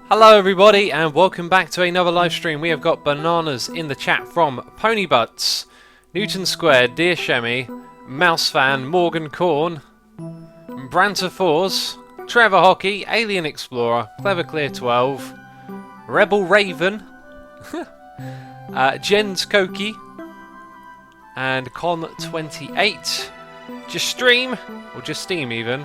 Hello everybody and welcome back to another live stream. We have got bananas in the chat from Ponybutts, Newton Square, Dear Shemmy, Mousefan, Morgan Corn, Branter Force, Trevor Hockey, Alien Explorer, Clever Clear 12, Rebel Raven, Jens Koki, and Con28, Just Stream, or Just Steam even,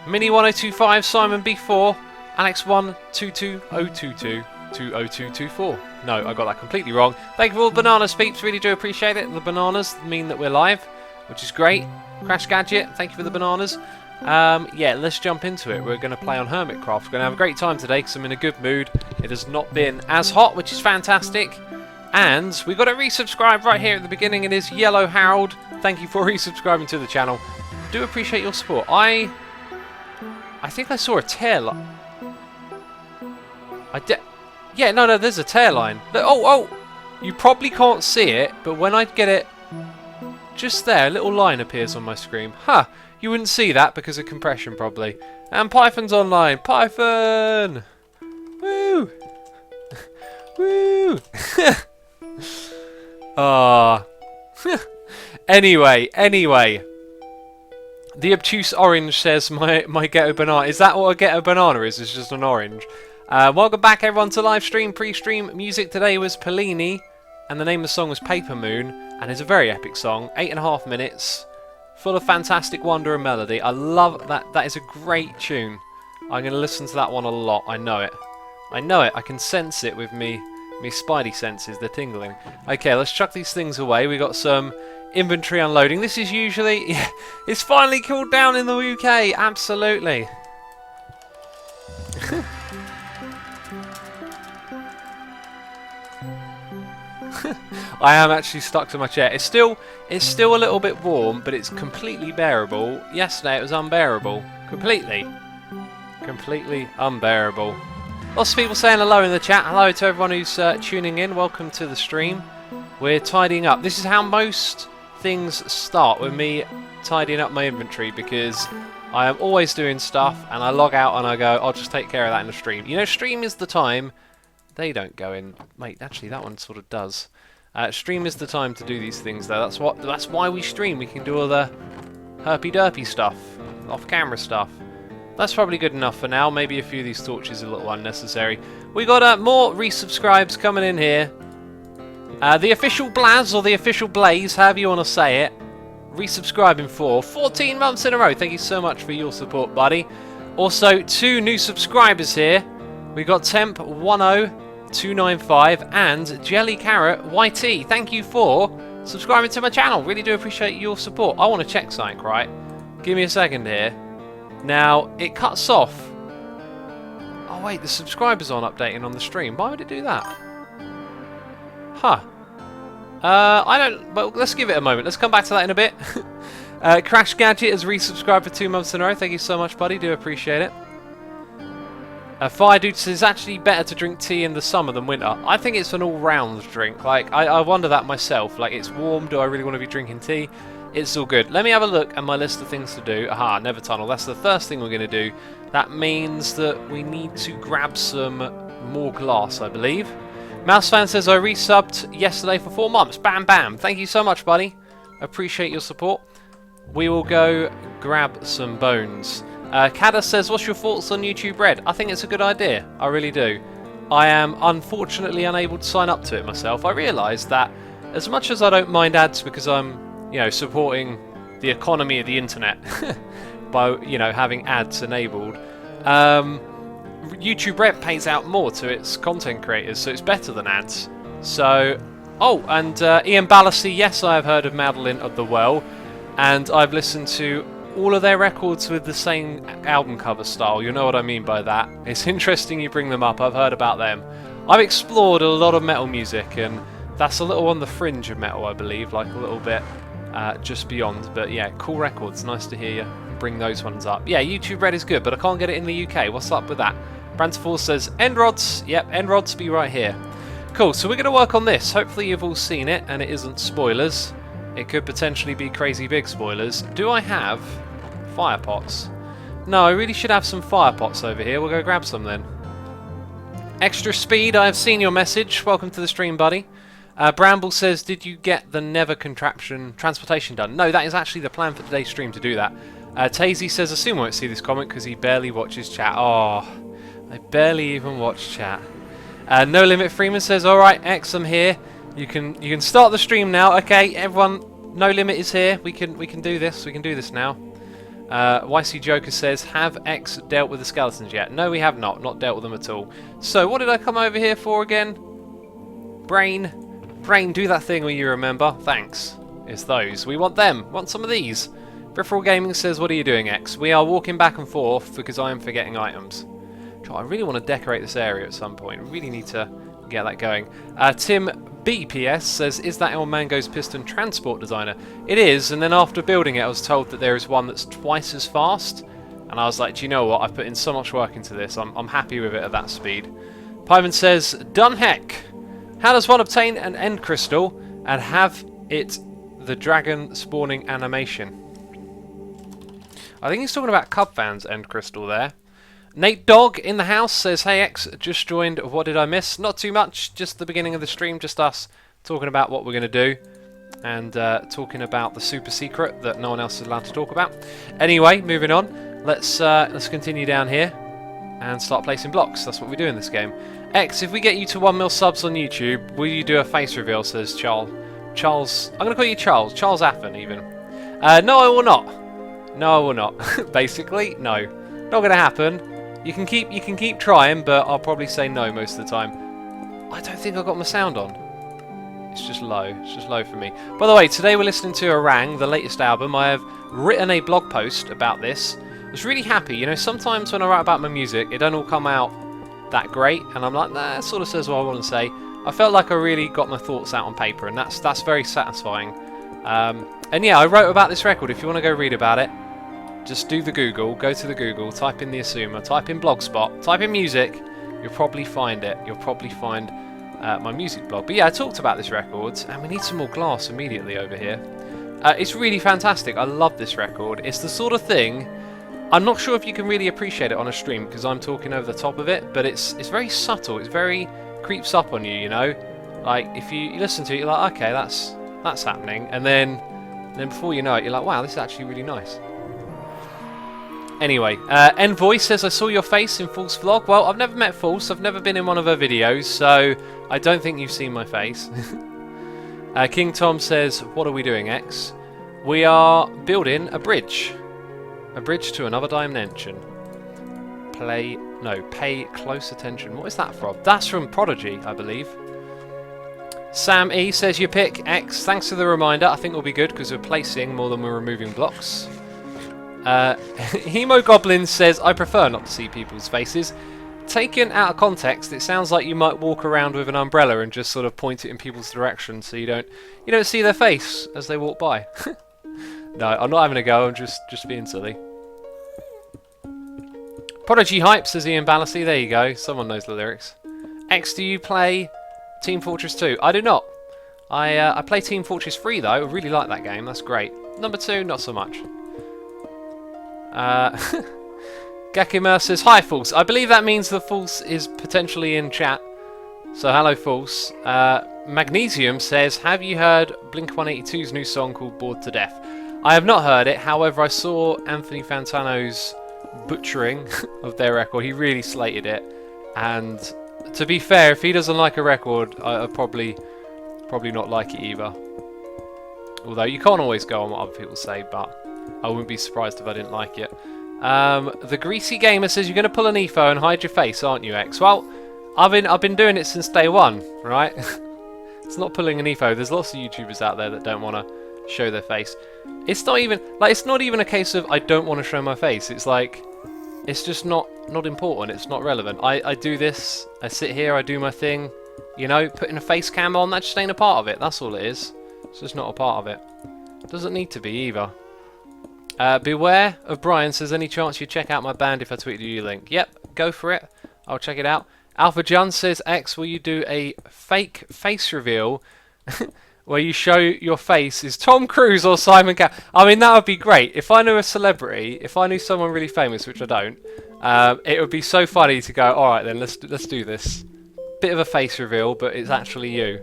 Mini 1025, Simon B4, Alex 122022 20224. No, I got that completely wrong. Thank you for all the bananas, peeps. Really do appreciate it. The bananas mean that we're live, which is great. Crash Gadget, thank you for the bananas. Yeah, let's jump into it. We're going to play on Hermitcraft. We're going to have a great time today because I'm in a good mood. It has not been as hot, which is fantastic. And we got to resubscribe right here at the beginning. It is Yellow Harold. Thank you for resubscribing to the channel. Do appreciate your support. I think I saw a tail. Yeah, no, there's a tail line. Oh, you probably can't see it, but when I get it just there, a little line appears on my screen. Huh, you wouldn't see that because of compression probably. And Python's online. Python! Woo! Woo! Ah. Anyway. The obtuse orange says my ghetto banana. Is that what a ghetto banana is? It's just an orange. Welcome back everyone to Livestream. Pre-stream music today was Pellini, and the name of the song was Paper Moon, and it's a very epic song. 8.5 minutes, full of fantastic wonder and melody. I love that. That is a great tune. I'm going to listen to that one a lot. I know it. I can sense it with me spidey senses. They're tingling. Okay, let's chuck these things away. We got some inventory unloading. This is usually... Yeah, it's finally cooled down in the UK. Absolutely. I am actually stuck to my chair. It's still a little bit warm, but it's completely bearable. Yesterday it was unbearable. Completely unbearable. Lots of people saying hello in the chat. Hello to everyone who's tuning in. Welcome to the stream. We're tidying up. This is how most things start, with me tidying up my inventory, because I am always doing stuff and I log out and I go, I'll just take care of that in the stream. You know, stream is the time. They don't go in. Wait, actually that one sort of does. Stream is the time to do these things though. That's why we stream. We can do all the herpy-derpy stuff, off-camera stuff. That's probably good enough for now. Maybe a few of these torches are a little unnecessary. We got more resubscribes coming in here. The official Blaz, or the official Blaze, however you want to say it, resubscribing for 14 months in a row. Thank you so much for your support, buddy. Also, 2 new subscribers here. We got Temp10295 and Jelly Carrot YT. Thank you for subscribing to my channel. Really do appreciate your support. I want to check something, right? Give me a second here. Now, it cuts off. Oh wait, the subscribers aren't updating on the stream. Why would it do that? Huh. I don't... Well, let's give it a moment. Let's come back to that in a bit. Crash Gadget has resubscribed for 2 months in a row. Thank you so much, buddy. Do appreciate it. Fire Dude says it's actually better to drink tea in the summer than winter. I think it's an all-round drink. Like, I wonder that myself. Like, it's warm. Do I really want to be drinking tea? It's all good. Let me have a look at my list of things to do. Aha, Never Tunnel. That's the first thing we're going to do. That means that we need to grab some more glass, I believe. Mousefan says I resubbed yesterday for 4 months. Bam, bam. Thank you so much, buddy. Appreciate your support. We will go grab some bones. Kada says, what's your thoughts on YouTube Red? I think it's a good idea. I really do. I am unfortunately unable to sign up to it myself. I realise that as much as I don't mind ads because I'm, you know, supporting the economy of the internet by, you know, having ads enabled, YouTube Red pays out more to its content creators, so it's better than ads. So, oh, and Ian Ballasy, yes, I have heard of Madeline of the Well, and I've listened to all of their records with the same album cover style. You know what I mean by that. It's interesting you bring them up. I've heard about them. I've explored a lot of metal music, and that's a little on the fringe of metal, I believe, like a little bit just beyond. But yeah, cool records. Nice to hear you bring those ones up. Yeah, YouTube Red is good, but I can't get it in the UK. What's up with that? Branterfall says, end rods. Yep, end rods be right here. Cool, so we're going to work on this. Hopefully you've all seen it, and it isn't spoilers. It could potentially be crazy big spoilers. Do I have fire pots? No, I really should have some fire pots over here. We'll go grab some then. Extra speed, I have seen your message. Welcome to the stream, buddy. Bramble says, did you get the Never contraption transportation done? No, that is actually the plan for today's stream, to do that. Tazy says, assume I won't see this comment because he barely watches chat. Oh, I barely even watch chat. No Limit Freeman says, alright, X, I'm here. You can start the stream now. Okay, everyone, No Limit is here. We can do this. We can do this now. YC Joker says, have X dealt with the skeletons yet? No, we have not. Not dealt with them at all. So, what did I come over here for again? Brain, do that thing where you remember. Thanks. It's those. We want them. Want some of these. Peripheral Gaming says, what are you doing, X? We are walking back and forth because I am forgetting items. I really want to decorate this area at some point. We really need to get that going. Tim BPS says, is that El Mango's piston transport designer? It is, and then after building it I was told that there is one that's twice as fast, and I was like, do you know what, I've put in so much work into this, I'm happy with it at that speed. Pyman says, done heck! How does one obtain an end crystal and have it the dragon spawning animation? I think he's talking about Cubfan's end crystal there. Nate Dog in the house says, hey X, just joined, what did I miss? Not too much, just the beginning of the stream, just us talking about what we're going to do, and talking about the super secret that no one else is allowed to talk about. Anyway, moving on, let's continue down here and start placing blocks. That's what we do in this game. X, if we get you to 1 mil subs on YouTube, will you do a face reveal, says Charles, I'm going to call you Charles Affen even. No I will not. No I will not. Basically, no. Not going to happen. You can keep trying, but I'll probably say no most of the time. I don't think I got my sound on. It's just low. It's just low for me. By the way, today we're listening to Orang, the latest album. I have written a blog post about this. I was really happy. You know, sometimes when I write about my music, it don't all come out that great, and I'm like, nah, it sort of says what I want to say. I felt like I really got my thoughts out on paper, and that's very satisfying. And yeah, I wrote about this record. If you want to go read about it, just do the Google, go to the Google, type in the Assumer, type in Blogspot, type in music, you'll probably find it. You'll probably find my music blog. But yeah, I talked about this record, and we need some more glass immediately over here. It's really fantastic. I love this record. It's the sort of thing, I'm not sure if you can really appreciate it on a stream because I'm talking over the top of it, but it's very subtle. It's very creeps up on you, you know? Like, if you listen to it, you're like, okay, that's happening. And then before you know it, you're like, wow, this is actually really nice. Anyway, Envoy says, I saw your face in False Vlog. Well, I've never met False. I've never been in one of her videos, so I don't think you've seen my face. King Tom says, what are we doing, X? We are building a bridge. A bridge to another dimension. Pay close attention. What is that from? That's from Prodigy, I believe. Sam E says, your pick, X. Thanks for the reminder. I think we'll be good because we're placing more than we're removing blocks. Hemo Goblin says, I prefer not to see people's faces. Taken out of context, it sounds like you might walk around with an umbrella and just sort of point it in people's direction so you don't see their face as they walk by. No, I'm not having a go, I'm just being silly. Prodigy Hype, says Ian Ballasy. There you go, someone knows the lyrics. X, do you play Team Fortress 2? I do not. I play Team Fortress 3 though, I really like that game, that's great. Number 2, not so much. Gakimer says, hi False. I believe that means the False is potentially in chat. So hello False. Magnesium says, have you heard Blink-182's new song called Bored to Death? I have not heard it, however I saw Anthony Fantano's butchering of their record. He really slated it, and to be fair, if he doesn't like a record, I'd probably not like it either. Although you can't always go on what other people say, but I wouldn't be surprised if I didn't like it. The Greasy Gamer says, you're going to pull an EFO and hide your face, aren't you, X? Well, I've been doing it since day one, right? It's not pulling an EFO. There's lots of YouTubers out there that don't want to show their face. It's not even a case of I don't want to show my face. It's like, it's just not important. It's not relevant. I do this. I sit here. I do my thing. You know, putting a face cam on, that just ain't a part of it. That's all it is. It's just not a part of it. Doesn't need to be either. Beware of Brian says, any chance you check out my band if I tweet you link? Yep, go for it. I'll check it out. Alpha John says, X, will you do a fake face reveal where you show your face is Tom Cruise or Simon Cowell. I mean, that would be great. If I knew a celebrity, if I knew someone really famous, which I don't, it would be so funny to go, alright then, let's do this. Bit of a face reveal, but it's actually you.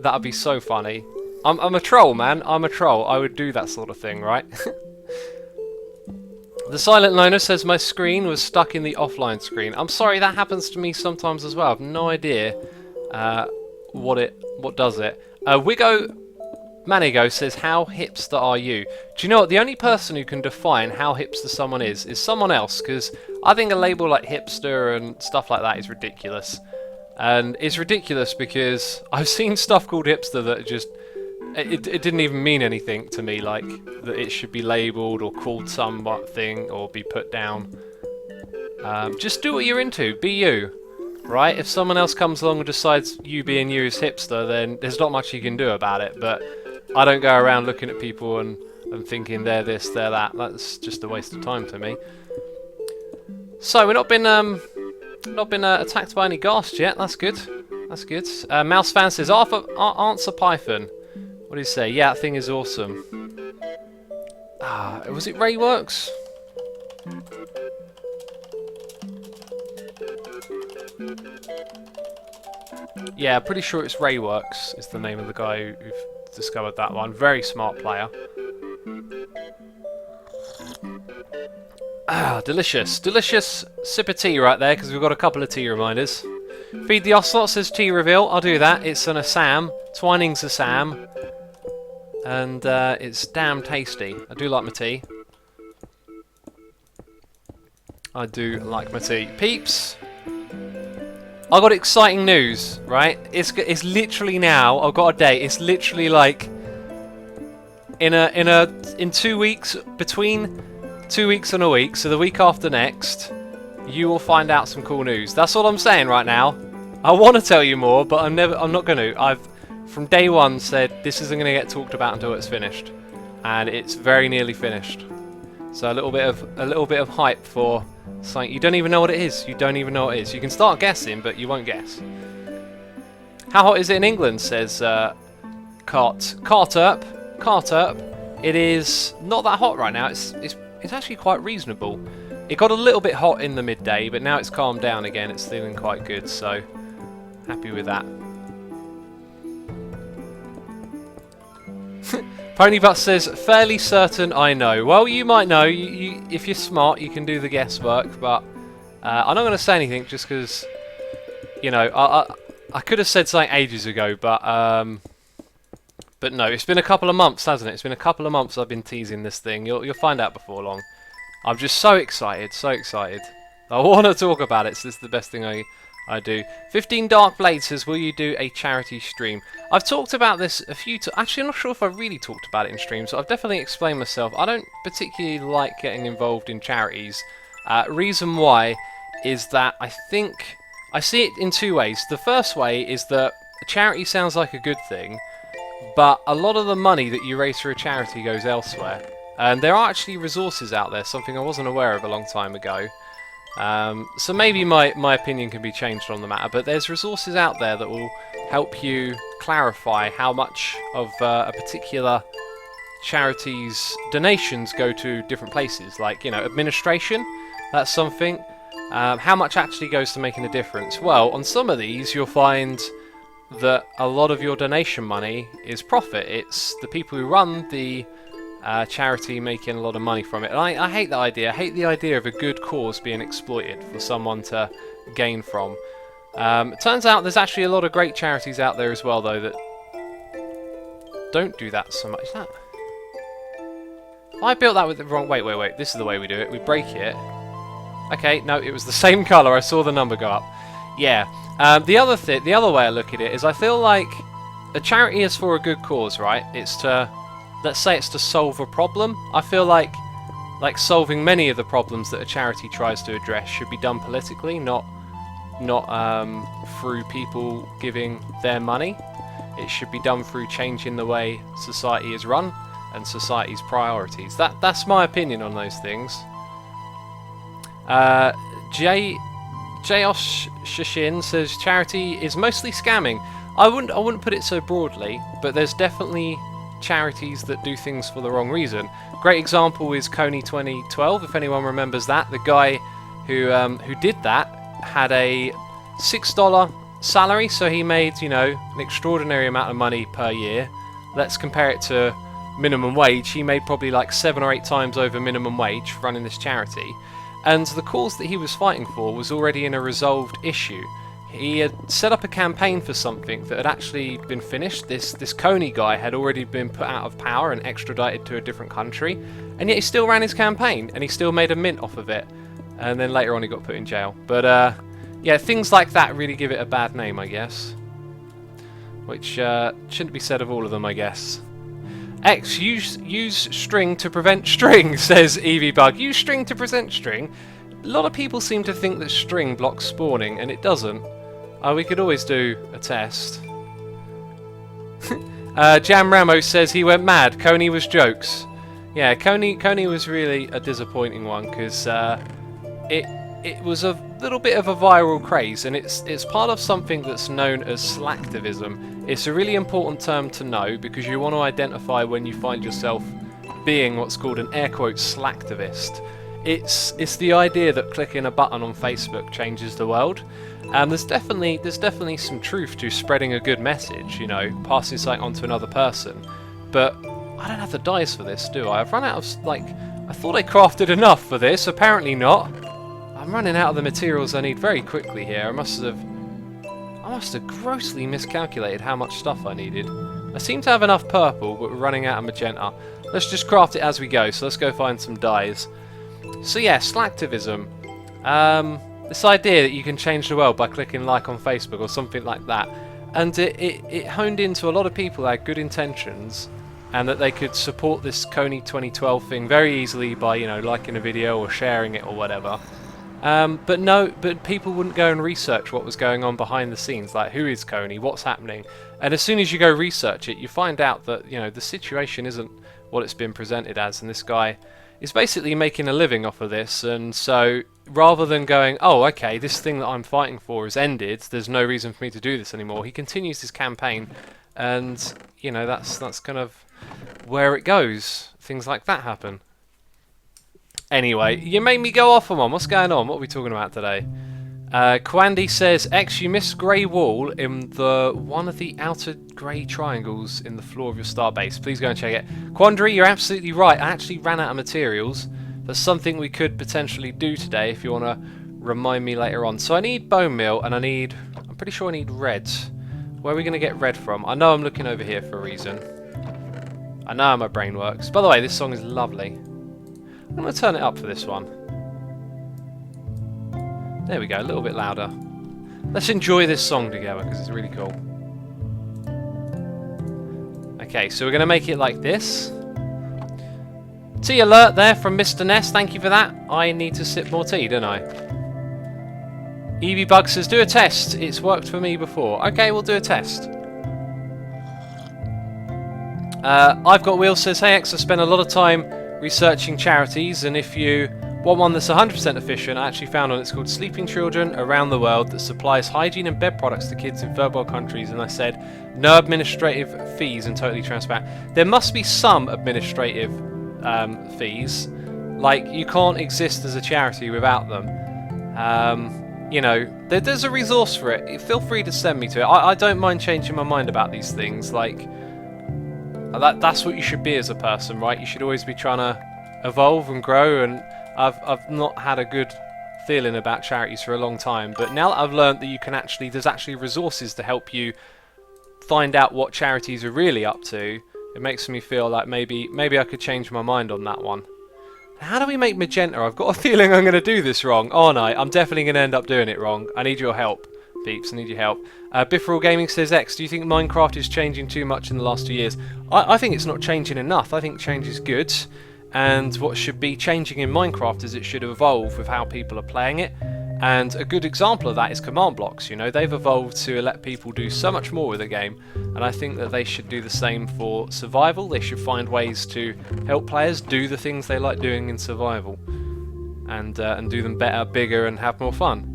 That would be so funny. I'm a troll, man. I'm a troll. I would do that sort of thing, right? The Silent Loner says my screen was stuck in the offline screen. I'm sorry, that happens to me sometimes as well. I've no idea what does it. Wigo Manigo says, how hipster are you? Do you know what? The only person who can define how hipster someone is someone else, because I think a label like hipster and stuff like that is ridiculous. And it's ridiculous because I've seen stuff called hipster that just... It didn't even mean anything to me, like that it should be labelled or called something or be put down. Just do what you're into, be you, right? If someone else comes along and decides you being you is hipster, then there's not much you can do about it. But I don't go around looking at people and thinking they're this, they're that. That's just a waste of time to me. So we've not been attacked by any ghasts yet. That's good. That's good. Mouse fan says, answer Python. What did he say? Yeah, that thing is awesome. Was it Rayworks? Yeah, pretty sure it's Rayworks is the name of the guy who discovered that one. Very smart player. Delicious. Delicious sip of tea right there, because we've got a couple of tea reminders. Feed the Ocelot says tea reveal. I'll do that. It's an Assam. Twining's Assam. And it's damn tasty. I do like my tea. I do like my tea. Peeps! I got exciting news, right? It's literally now, I've got a date, it's literally like in 2 weeks, between 2 weeks and a week, so the week after next, you will find out some cool news. That's all I'm saying right now. I want to tell you more, but I'm not going to. I've from day one said this isn't going to get talked about until it's finished, and it's very nearly finished. So a little bit of hype for something you don't even know what it is. You don't even know what it is. You can start guessing, but you won't guess. How hot is it in England? Says Carterp. It is not that hot right now. It's actually quite reasonable. It got a little bit hot in the midday, but now it's calmed down again. It's feeling quite good, so happy with that. Ponybutt says, fairly certain I know. Well, you might know. If you're smart, you can do the guesswork, but I'm not going to say anything just because, you know, I could have said something ages ago, but no, it's been a couple of months, hasn't it? It's been a couple of months I've been teasing this thing. You'll find out before long. I'm just so excited, so excited. I want to talk about it, so this is the best thing I do. 15 Dark Blade says, will you do a charity stream? I've talked about this a few times. Actually, I'm not sure if I really talked about it in streams. So I've definitely explained myself. I don't particularly like getting involved in charities. Reason why is that I think I see it in two ways. The first way is that a charity sounds like a good thing, but a lot of the money that you raise for a charity goes elsewhere. And there are actually resources out there, something I wasn't aware of a long time ago. So maybe my opinion can be changed on the matter, but there's resources out there that will help you clarify how much of a particular charity's donations go to different places, like, you know, administration, that's something. How much actually goes to making a difference? Well, on some of these you'll find that a lot of your donation money is profit. It's the people who run the charity making a lot of money from it. And I hate that idea. I hate the idea of a good cause being exploited for someone to gain from. It turns out there's actually a lot of great charities out there as well, though, that don't do that so much. I built that with the wrong... Wait. This is the way we do it. We break it. Okay, no, it was the same colour. I saw the number go up. Yeah. The other way I look at it is I feel like a charity is for a good cause, right? It's to... Let's say it's to solve a problem. I feel like solving many of the problems that a charity tries to address should be done politically, not through people giving their money. It should be done through changing the way society is run and society's priorities. That's my opinion on those things. Jayosh Shashin says charity is mostly scamming. I wouldn't put it so broadly, but there's definitely charities that do things for the wrong reason. Great example is Coney 2012, if anyone remembers that. The guy who did that had a $6 salary, so he made, you know, an extraordinary amount of money per year. Let's compare it to minimum wage. He made probably like 7 or 8 times over minimum wage running this charity. And the cause that he was fighting for was already in a resolved issue. He had set up a campaign for something that had actually been finished. This Coney guy had already been put out of power and extradited to a different country, and yet he still ran his campaign, and he still made a mint off of it. And then later on he got put in jail. But yeah, things like that really give it a bad name, I guess. Which shouldn't be said of all of them, I guess. X, use string to prevent string, says EVBug. Use string to prevent string? A lot of people seem to think that string blocks spawning, and it doesn't. We could always do a test. Jam Ramo says he went mad. Coney was jokes. Yeah, Coney was really a disappointing one, because it was a little bit of a viral craze, and it's part of something that's known as slacktivism. It's a really important term to know, because you want to identify when you find yourself being what's called an air quotes slacktivist. It's the idea that clicking a button on Facebook changes the world. There's definitely some truth to spreading a good message, you know, passing something on to another person. But I don't have the dyes for this, do I? I've run out of, like, I thought I crafted enough for this, apparently not. I'm running out of the materials I need very quickly here. I must have grossly miscalculated how much stuff I needed. I seem to have enough purple, but we're running out of magenta. Let's just craft it as we go, so let's go find some dyes. So yeah, slacktivism. This idea that you can change the world by clicking like on Facebook or something like that. And it honed into a lot of people that had good intentions, and that they could support this Coney 2012 thing very easily by, you know, liking a video or sharing it or whatever. But people wouldn't go and research what was going on behind the scenes, like who is Coney, what's happening. And as soon as you go research it, you find out that, you know, the situation isn't what it's been presented as, and this guy is basically making a living off of this. And so rather than going, oh, okay, this thing that I'm fighting for has ended, there's no reason for me to do this anymore, he continues his campaign, and, you know, that's kind of where it goes. Things like that happen. Anyway, you made me go off on one. What's going on? What are we talking about today? Kwandi says, X, you missed grey wall in one of the outer grey triangles in the floor of your starbase. Please go and check it. Quandary, you're absolutely right. I actually ran out of materials. That's something we could potentially do today if you want to remind me later on. So I need bone meal, and I'm pretty sure I need red. Where are we going to get red from? I know I'm looking over here for a reason. I know how my brain works. By the way, this song is lovely. I'm going to turn it up for this one. There we go, a little bit louder. Let's enjoy this song together, because it's really cool. Okay, so we're going to make it like this. Tea alert there from Mr. Ness, thank you for that. I need to sip more tea, don't I? EVBug says, do a test. It's worked for me before. Okay, we'll do a test. I've Got Wheels says, hey X, I spent a lot of time researching charities, and if you want one that's 100% efficient, I actually found one that's called Sleeping Children Around the World that supplies hygiene and bed products to kids in third world countries, and I said no administrative fees and totally transparent. There must be some administrative fees, like you can't exist as a charity without them. You know, there's a resource for it. Feel free to send me to it. I don't mind changing my mind about these things. Like, that's what you should be as a person, right? You should always be trying to evolve and grow, and I've not had a good feeling about charities for a long time, but now that I've learned that there's actually resources to help you find out what charities are really up to, it makes me feel like maybe I could change my mind on that one. How do we make magenta? I've got a feeling I'm going to do this wrong, aren't I? I'm definitely going to end up doing it wrong. I need your help, peeps. I need your help. Bifferal Gaming says, X, do you think Minecraft is changing too much in the last 2 years? I think it's not changing enough. I think change is good. And what should be changing in Minecraft is it should evolve with how people are playing it. And a good example of that is command blocks. You know, they've evolved to let people do so much more with the game, and I think that they should do the same for survival. They should find ways to help players do the things they like doing in survival, and do them better, bigger, and have more fun.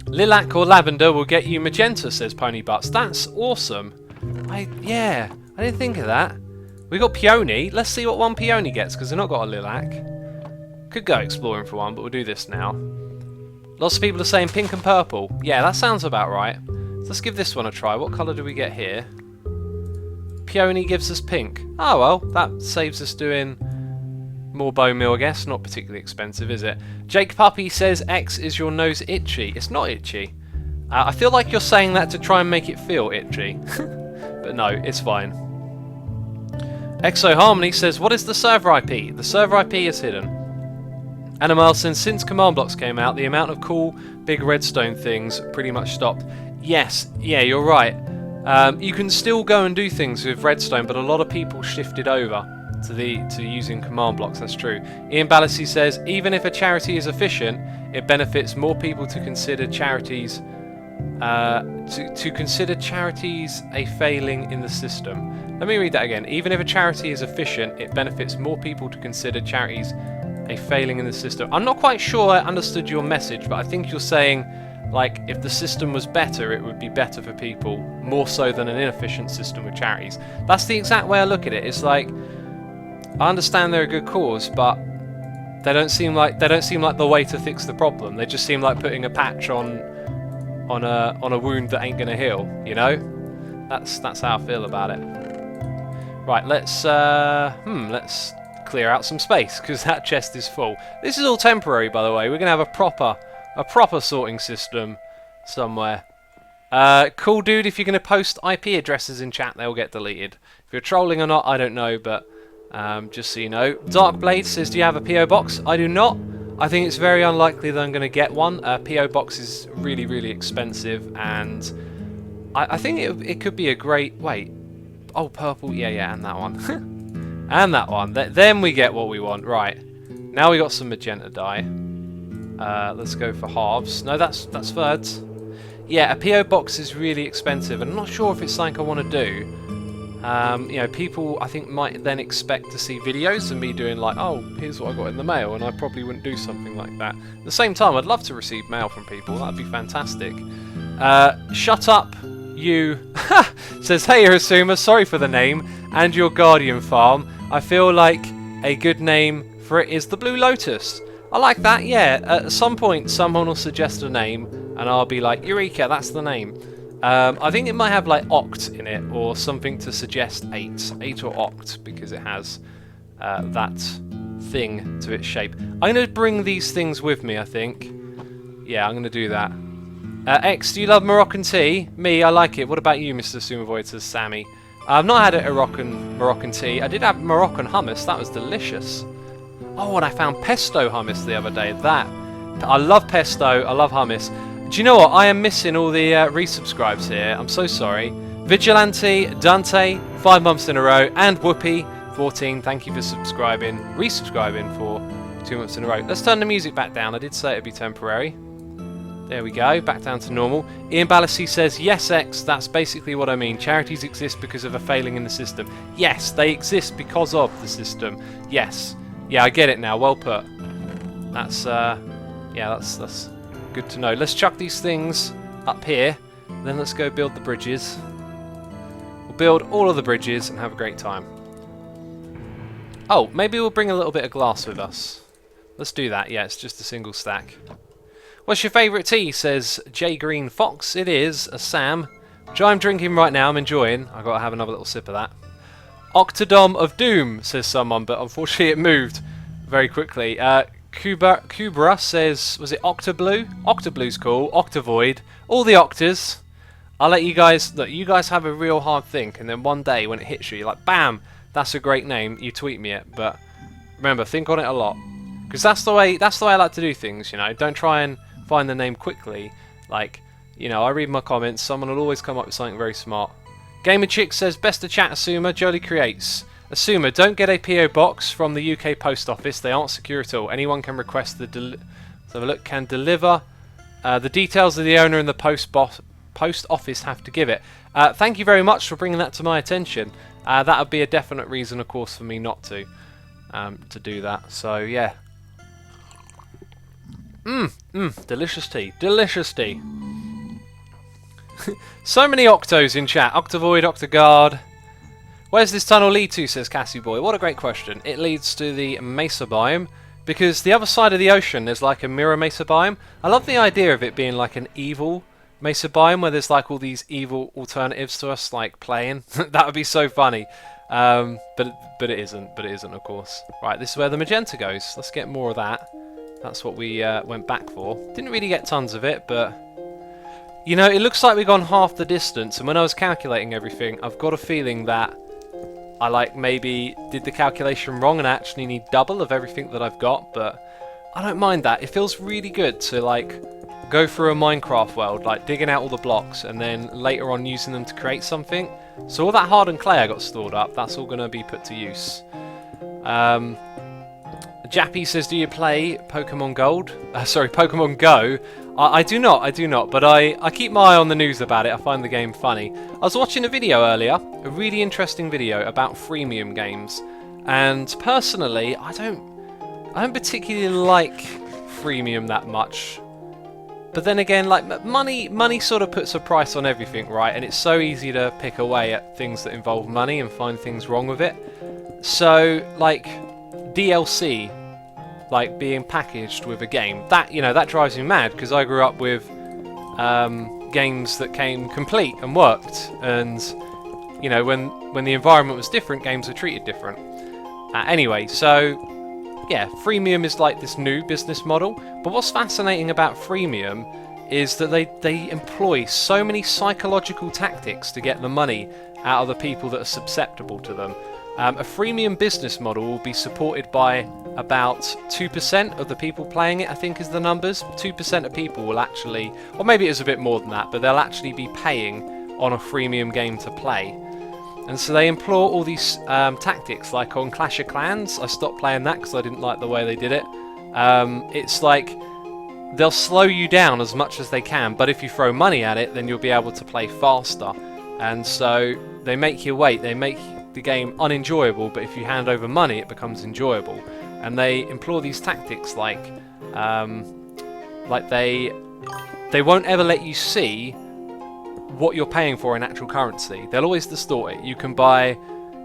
Lilac or lavender will get you magenta, says Pony Butts. That's awesome. Yeah, I didn't think of that. We got peony. Let's see what one peony gets, because they've not got a lilac. Could go exploring for one, but we'll do this now. Lots of people are saying pink and purple. Yeah, that sounds about right. So let's give this one a try. What colour do we get here? Peony gives us pink. Oh well, that saves us doing more bone meal, I guess. Not particularly expensive, is it? Jake Puppy says, X, is your nose itchy? It's not itchy. I feel like you're saying that to try and make it feel itchy. But no, it's fine. Exo Harmony says, what is the server IP? The server IP is hidden. Animal says, since command blocks came out, the amount of cool big redstone things pretty much stopped. Yes, yeah, you're right. You can still go and do things with redstone, but a lot of people shifted over to using command blocks. That's true. Ian Ballasy says, even if a charity is efficient, it benefits more people to consider charities to consider charities a failing in the system. Let me read that again. Even if a charity is efficient, it benefits more people to consider charities a failing in the system. I'm not quite sure I understood your message, but I think you're saying, like, if the system was better, it would be better for people, more so than an inefficient system with charities. That's the exact way I look at it. It's like, I understand they're a good cause, but they don't seem like the way to fix the problem. They just seem like putting a patch on a wound that ain't gonna heal. You know, that's how I feel about it. Right, let's clear out some space, because that chest is full. This is all temporary, by the way. We're gonna have a proper sorting system somewhere. Cool dude, if you're gonna post IP addresses in chat, they'll get deleted. If you're trolling or not, I don't know, but just so you know. Darkblade says, do you have a PO box? I do not. I think it's very unlikely that I'm going to get one. PO box is really, really expensive, and I think it could be a great... Wait. Oh, purple. Yeah, and that one. And that one. Then we get what we want. Right. Now we got some magenta dye. Let's go for halves. No, that's thirds. Yeah, a PO box is really expensive, and I'm not sure if it's something I want to do. You know, people I think might then expect to see videos of me doing like, oh, here's what I got in the mail, and I probably wouldn't do something like that. At the same time, I'd love to receive mail from people. That'd be fantastic. Shut up, you. Says, hey, Hirasuma, sorry for the name and your Guardian farm. I feel like a good name for it is the Blue Lotus. I like that, yeah. At some point, someone will suggest a name, and I'll be like, Eureka, that's the name. I think it might have like oct in it, or something to suggest 8 or oct, because it has that thing to its shape. I'm going to bring these things with me, I think. Yeah, I'm going to do that. X, do you love Moroccan tea? Me, I like it. What about you, Mr. Sumavoid, says Sammy. I've not had a Moroccan tea. I did have Moroccan hummus. That was delicious. Oh, and I found pesto hummus the other day. I love pesto. I love hummus. Do you know what? I am missing all the resubscribes here. I'm so sorry. Vigilante, Dante, 5 months in a row, and Whoopi, 14. Thank you for resubscribing for 2 months in a row. Let's turn the music back down. I did say it'd be temporary. There we go, back down to normal. Ian Ballasy says, yes, X, that's basically what I mean. Charities exist because of a failing in the system. Yes, they exist because of the system. Yes. Yeah, I get it now. Well put. That's, yeah, that's good to know. Let's chuck these things up here, then let's go build the bridges. We'll build all of the bridges and have a great time. Oh, maybe we'll bring a little bit of glass with us. Let's do that. Yeah, it's just a single stack. What's your favourite tea? Says J Green Fox. It is a Sam, which I'm drinking right now. I'm enjoying. I've got to have another little sip of that. Octodom of Doom, says someone, but unfortunately it moved very quickly. Kubra says, was it Octoblue? Octoblue's cool. Octavoid. All the Octas. I'll let you guys, look, you guys have a real hard think, and then one day when it hits you, you're like, bam, that's a great name. You tweet me it, but remember, think on it a lot. Because that's the way I like to do things, you know. Don't try and find the name quickly. Like, you know, I read my comments, someone will always come up with something very smart. Gamer Chick says, best to chat, Asuma. Jolie creates. Asuma, don't get a PO box from the UK post office. They aren't secure at all. Anyone can request the can deliver. The details of the owner and the post office have to give it. Thank you very much for bringing that to my attention. That would be a definite reason, of course, for me not to do that. So yeah. Delicious tea. Delicious tea. So many Octos in chat. Octavoid, Octogard. Where's this tunnel lead to, says Cassie Boy. What a great question. It leads to the Mesa biome, because the other side of the ocean there's like a mirror Mesa biome. I love the idea of it being like an evil Mesa biome, where there's like all these evil alternatives to us, like playing. That would be so funny. But it isn't. But it isn't, of course. Right, this is where the magenta goes. Let's get more of that. That's what we went back for. Didn't really get tons of it, but you know, it looks like we've gone half the distance. And when I was calculating everything, I've got a feeling that I like maybe did the calculation wrong and I actually need double of everything that I've got. But I don't mind that. It feels really good to like go through a Minecraft world, like digging out all the blocks and then later on using them to create something. So all that hardened clay I got stored up, that's all going to be put to use. Jappy says, do you play Pokemon Gold? Sorry, Pokemon Go. I do not, but I keep my eye on the news about it. I find the game funny. I was watching a video earlier, a really interesting video about freemium games, and personally, I don't particularly like freemium that much. But then again, like money sort of puts a price on everything, right? And it's so easy to pick away at things that involve money and find things wrong with it. So, like DLC, like being packaged with a game, that, you know, that drives me mad, because I grew up with games that came complete and worked, and you know, when the environment was different, games were treated different. Anyway, so yeah, freemium is like this new business model, but what's fascinating about freemium is that they employ so many psychological tactics to get the money out of the people that are susceptible to them. A freemium business model will be supported by about 2% of the people playing it, I think is the numbers. 2% of people will actually, or maybe it's a bit more than that, but they'll actually be paying on a freemium game to play. And so they employ all these tactics, like on Clash of Clans. I stopped playing that because I didn't like the way they did it. It's like they'll slow you down as much as they can, but if you throw money at it, then you'll be able to play faster. And so they make you wait, they make the game unenjoyable, but if you hand over money, it becomes enjoyable. And they employ these tactics like they won't ever let you see what you're paying for in actual currency. They'll always distort it. You can buy,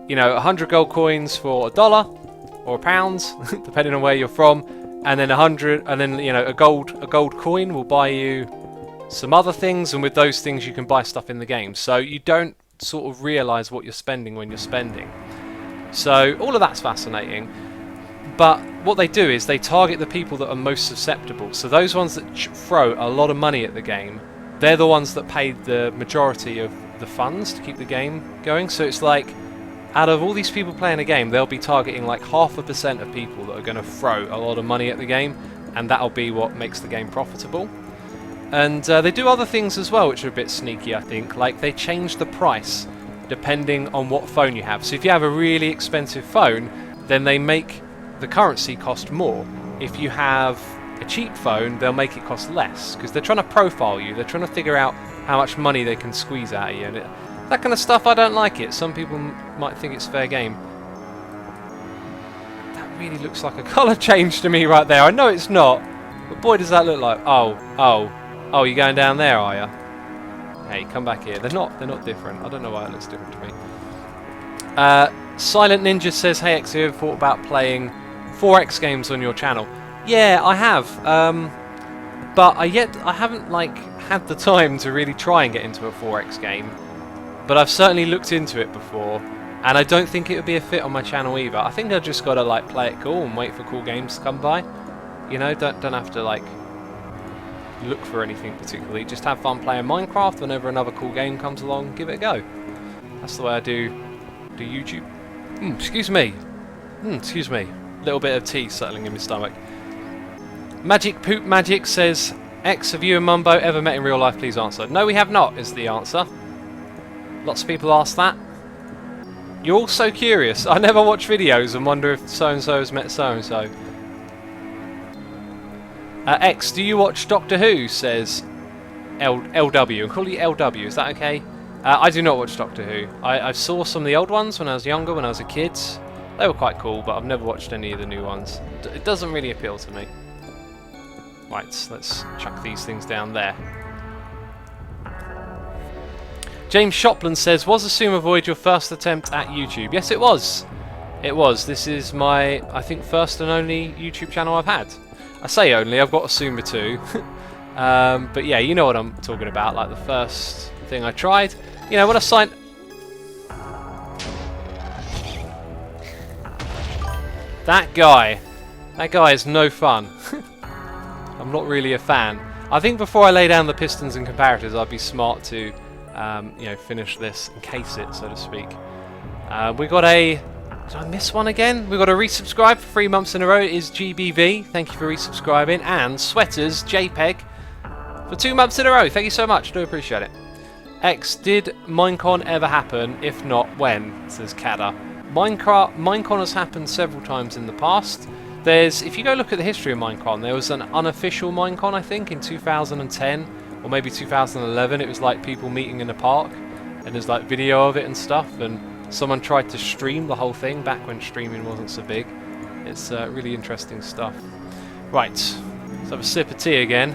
you know, 100 gold coins for $1 or £1, depending on where you're from, and then 100, and then, you know, a gold coin will buy you some other things, and with those things you can buy stuff in the game. So you don't sort of realise what you're spending when you're spending. So all of that's fascinating. But what they do is they target the people that are most susceptible. So those ones that throw a lot of money at the game, they're the ones that pay the majority of the funds to keep the game going. So it's like, out of all these people playing a game, they'll be targeting like 0.5% of people that are going to throw a lot of money at the game, and that'll be what makes the game profitable. And they do other things as well, which are a bit sneaky, I think. Like, they change the price depending on what phone you have. So if you have a really expensive phone, then they make the currency cost more. If you have a cheap phone, they'll make it cost less, because they're trying to profile you. They're trying to figure out how much money they can squeeze out of you. And that kind of stuff, I don't like it. Some people might think it's fair game. That really looks like a colour change to me right there. I know it's not, but boy does that look like. Oh, you're going down there, are you? Hey, come back here. They're not different. I don't know why it looks different to me. Silent Ninja says, hey X, have you ever thought about playing 4X games on your channel? Yeah, I have. But I haven't like had the time to really try and get into a 4X game. But I've certainly looked into it before, and I don't think it would be a fit on my channel either. I think I've just got to like play it cool and wait for cool games to come by. You know, don't have to like look for anything particularly. Just have fun playing Minecraft. Whenever another cool game comes along, give it a go. That's the way I do YouTube. Excuse me. Excuse me. Little bit of tea settling in my stomach. Magic Poop Magic says, X, have you and Mumbo ever met in real life? Please answer. No, we have not, is the answer. Lots of people ask that. You're all so curious. I never watch videos and wonder if so-and-so has met so-and-so. X, do you watch Doctor Who? Says LW. I'll call you LW, is that okay? I do not watch Doctor Who. I saw some of the old ones when I was younger, when I was a kid. They were quite cool, but I've never watched any of the new ones. It doesn't really appeal to me. Right, let's chuck these things down there. James Shopland says, was Assume Avoid your first attempt at YouTube? Yes, it was. It was. This is my, I think, first and only YouTube channel I've had. I say only, I've got Asuma too. But yeah, you know what I'm talking about, like the first thing I tried. You know, when I signed... That guy is no fun. I'm not really a fan. I think before I lay down the pistons and comparators, I'd be smart to, you know, finish this and case it, so to speak. We got a... Did I miss one again? We got a resubscribe for 3 months in a row. It is GBV. Thank you for resubscribing. And Sweaters JPEG for 2 months in a row. Thank you so much. Do appreciate it. X, did Minecon ever happen? If not, when? Says Kada. Minecon has happened several times in the past. If you go look at the history of Minecon, there was an unofficial Minecon, I think, in 2010 or maybe 2011. It was like people meeting in a park, and there's like video of it and stuff. And someone tried to stream the whole thing back when streaming wasn't so big. It's really interesting stuff. Right, let's have a sip of tea again.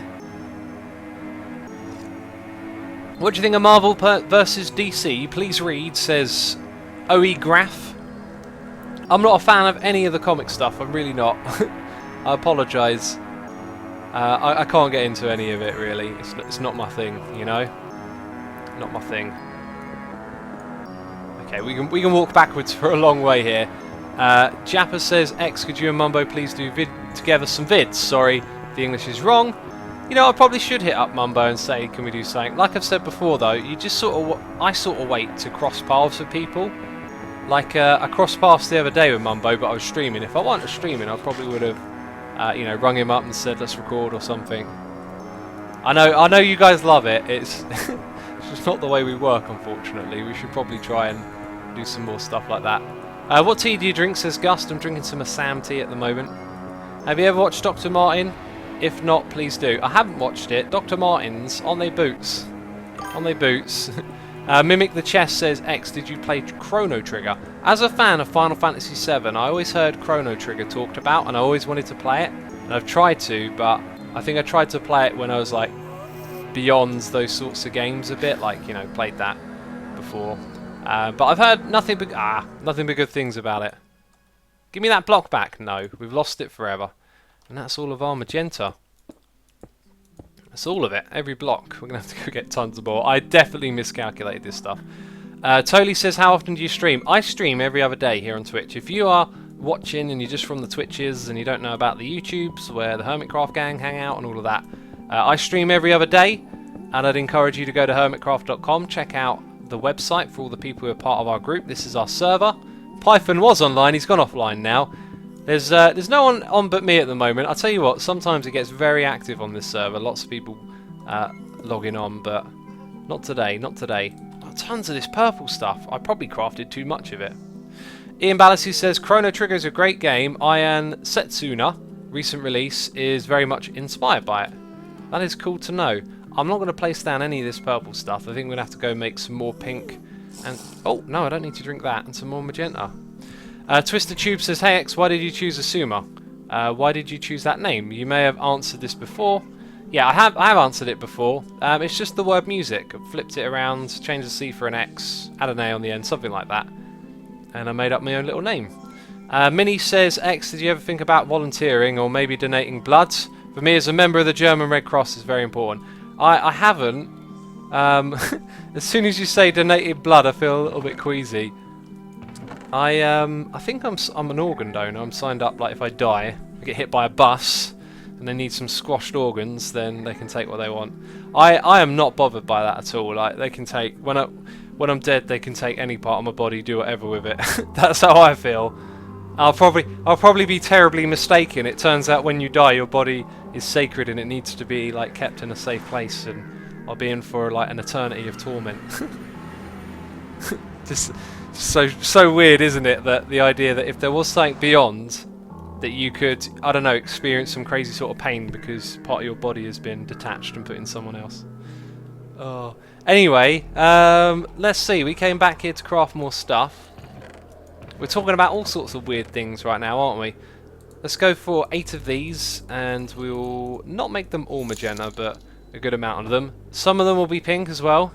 What do you think of Marvel versus DC? Please read, says OE Graph. I'm not a fan of any of the comic stuff, I'm really not. I apologise. I can't get into any of it really. It's not my thing, you know? Not my thing. Okay, we can walk backwards for a long way here. Jappa says, X, could you and Mumbo please do together some vids? Sorry, the English is wrong. You know, I probably should hit up Mumbo and say, can we do something? Like I've said before though, you just I sort of wait to cross paths with people. Like, I crossed paths the other day with Mumbo, but I was streaming. If I wasn't streaming, I probably would have, you know, rung him up and said, let's record or something. I know you guys love it. It's just not the way we work, unfortunately. We should probably try and do some more stuff like that. What tea do you drink, says Gust? I'm drinking some Assam tea at the moment. Have you ever watched Dr. Martin? If not, please do. I haven't watched it. Dr. Martin's, on their boots. On their boots. Mimic the Chess says, X, did you play Chrono Trigger? As a fan of Final Fantasy VII, I always heard Chrono Trigger talked about, and I always wanted to play it. And I've tried to, but I think I tried to play it when I was like beyond those sorts of games a bit, like, you know, played that before. But I've heard nothing but good things about it. Give me that block back. No, we've lost it forever. And that's all of our magenta. That's all of it. Every block. We're going to have to go get tons of more. I definitely miscalculated this stuff. Tolly says, how often do you stream? I stream every other day here on Twitch. If you are watching and you're just from the Twitches and you don't know about the YouTubes where the Hermitcraft gang hang out and all of that, I stream every other day, and I'd encourage you to go to hermitcraft.com, check out the website for all the people who are part of our group. This is our server. Python was online, he's gone offline now. There's no one on but me at the moment. I'll tell you what, sometimes it gets very active on this server. Lots of people logging on, but not today, not today. Oh, tons of this purple stuff. I probably crafted too much of it. Ian Ballasy says, Chrono Trigger is a great game. Ayan Setsuna, recent release, is very much inspired by it. That is cool to know. I'm not going to place down any of this purple stuff. I think we're going to have to go make some more pink. And oh, no, I don't need to drink that. And some more magenta. Twisted Tube says, hey X, why did you choose Asuma? Why did you choose that name? You may have answered this before. Yeah, I have answered it before. It's just the word music. I flipped it around, changed the C for an X, add an A on the end, something like that. And I made up my own little name. Minnie says, X, did you ever think about volunteering or maybe donating blood? For me, as a member of the German Red Cross, is very important. I haven't. As soon as you say donated blood, I feel a little bit queasy. I think I'm an organ donor. I'm signed up. Like if I die, I get hit by a bus, and they need some squashed organs, then they can take what they want. I am not bothered by that at all. Like they can take when I'm dead, they can take any part of my body, do whatever with it. That's how I feel. I'll probably be terribly mistaken. It turns out when you die, your body is sacred and it needs to be like kept in a safe place, and I'll be in for like an eternity of torment. Just so weird, isn't it? That the idea that if there was something beyond, that you could, I don't know, experience some crazy sort of pain because part of your body has been detached and put in someone else. Oh. Anyway, let's see. We came back here to craft more stuff. We're talking about all sorts of weird things right now, aren't we? Let's go for 8 of these, and we'll not make them all magenta, but a good amount of them. Some of them will be pink as well.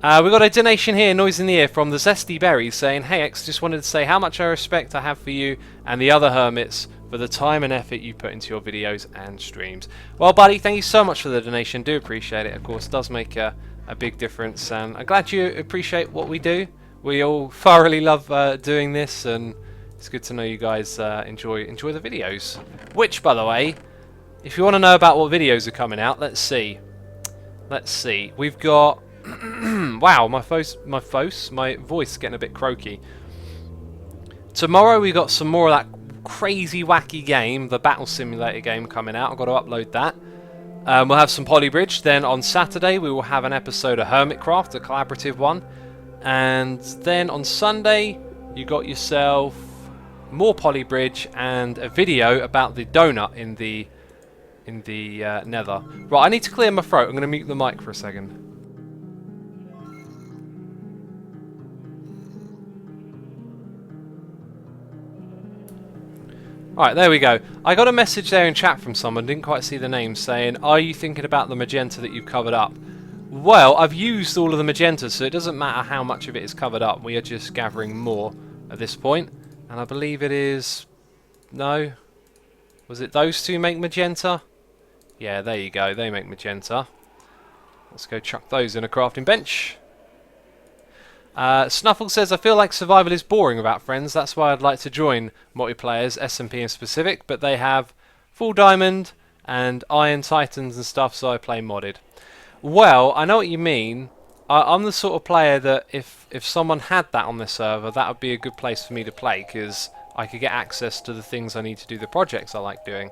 We got a donation here, Noise in the Ear, from the Zesty Berries, saying, "Hey X, just wanted to say how much respect I have for you and the other hermits for the time and effort you put into your videos and streams." Well, buddy, thank you so much for the donation. Do appreciate it. Of course, it does make a big difference, and I'm glad you appreciate what we do. We all thoroughly love doing this, and it's good to know you guys enjoy the videos. Which, by the way, if you want to know about what videos are coming out, let's see. We've got wow, my voice getting a bit croaky. Tomorrow we got some more of that crazy wacky game, the Battle Simulator game, coming out. I've got to upload that. We'll have some Polybridge. Then on Saturday we will have an episode of Hermitcraft, a collaborative one. And then on Sunday you got yourself more Polybridge and a video about the donut in the Nether. Right, I need to clear my throat. I'm going to mute the mic for a second. Right, there we go. I got a message there in chat from someone, didn't quite see the name, saying, "Are you thinking about the magenta that you've covered up?" Well, I've used all of the magenta, so it doesn't matter how much of it is covered up. We are just gathering more at this point. And I believe it is... No? Was it those two make magenta? Yeah, there you go. They make magenta. Let's go chuck those in a crafting bench. Snuffle says, "I feel like survival is boring without friends. That's why I'd like to join multiplayers, SMP in specific, but they have full diamond and iron titans and stuff, so I play modded." Well, I know what you mean. I'm the sort of player that if someone had that on their server, that would be a good place for me to play, because I could get access to the things I need to do, the projects I like doing.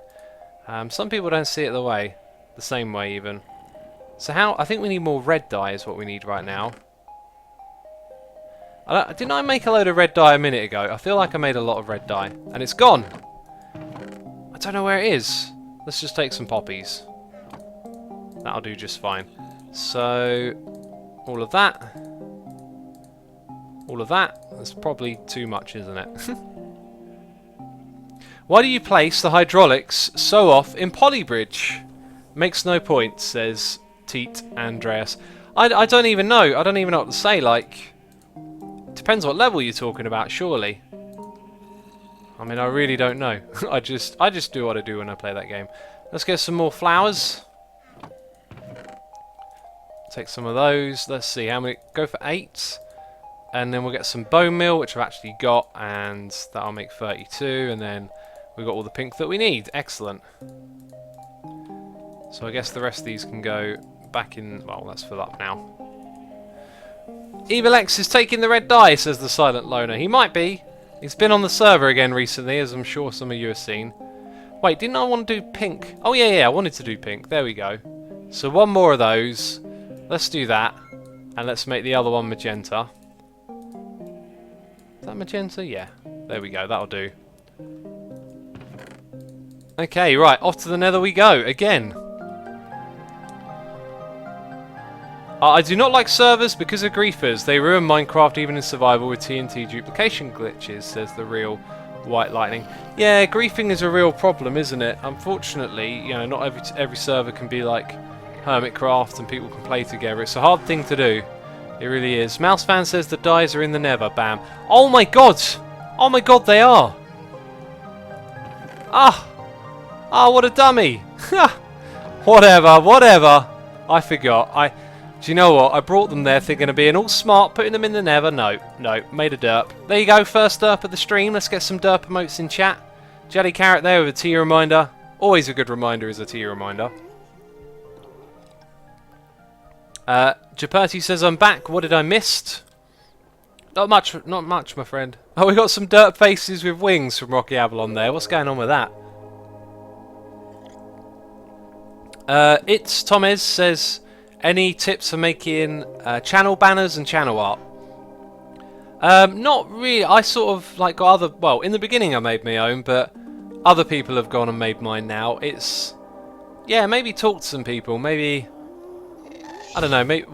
Some people don't see it the same way even. So I think we need more red dye is what we need right now. Didn't I make a load of red dye a minute ago? I feel like I made a lot of red dye. And it's gone! I don't know where it is. Let's just take some poppies. That'll do just fine. So, all of that. All of that. That's probably too much, isn't it? Why do you place the hydraulics so off in Polybridge? Makes no point, says Teat Andreas. I don't even know. I don't even know what to say, like... Depends what level you're talking about, surely. I mean, I really don't know. I just do what I do when I play that game. Let's get some more flowers. Take some of those. Let's see how many. Go for 8. And then we'll get some bone meal, which I've actually got, and that'll make 32. And then we've got all the pink that we need. Excellent. So I guess the rest of these can go back in. Well, let's fill up now. Evil X is taking the red dye, says the Silent Loner. He might be. He's been on the server again recently, as I'm sure some of you have seen. Wait, didn't I want to do pink? Oh yeah, I wanted to do pink. There we go. So one more of those. Let's do that. And let's make the other one magenta. Is that magenta? Yeah. There we go, that'll do. Okay, right, off to the Nether we go, again. I do not like servers because of griefers. They ruin Minecraft even in survival with TNT duplication glitches, says the real White Lightning. Yeah, griefing is a real problem, isn't it? Unfortunately, you know, not every server can be like Hermitcraft and people can play together. It's a hard thing to do. It really is. Mousefan says the dyes are in the Nether. Bam. Oh my god! Oh my god, they are! Ah! Ah, what a dummy! Whatever. I forgot. Do you know what? I brought them there thinking of being all smart, putting them in the Nether. No, made a derp. There you go, first derp of the stream. Let's get some derp emotes in chat. Jelly Carrot there with a tea reminder. Always a good reminder is a tea reminder. Japerti says I'm back. What did I miss? Not much, my friend. Oh, we got some derp faces with wings from Rocky Avalon there. What's going on with that? It's Tomez says, any tips for making channel banners and channel art? Not really. I sort of like got other. Well, in the beginning I made my own, but other people have gone and made mine now. It's maybe talk to some people. Maybe I don't know. Maybe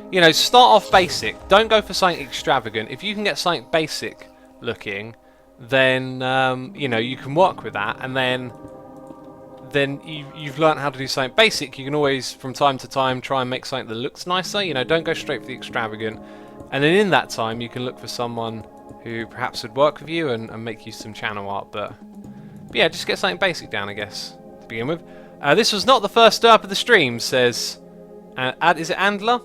you know, start off basic. Don't go for something extravagant. If you can get something basic looking, then you know, you can work with that, and then you've learned how to do something basic. You can always, from time to time, try and make something that looks nicer. You know, don't go straight for the extravagant. And then in that time, you can look for someone who perhaps would work with you and make you some channel art. But yeah, just get something basic down, I guess, to begin with. This was not the first derp of the stream, says... is it Andler?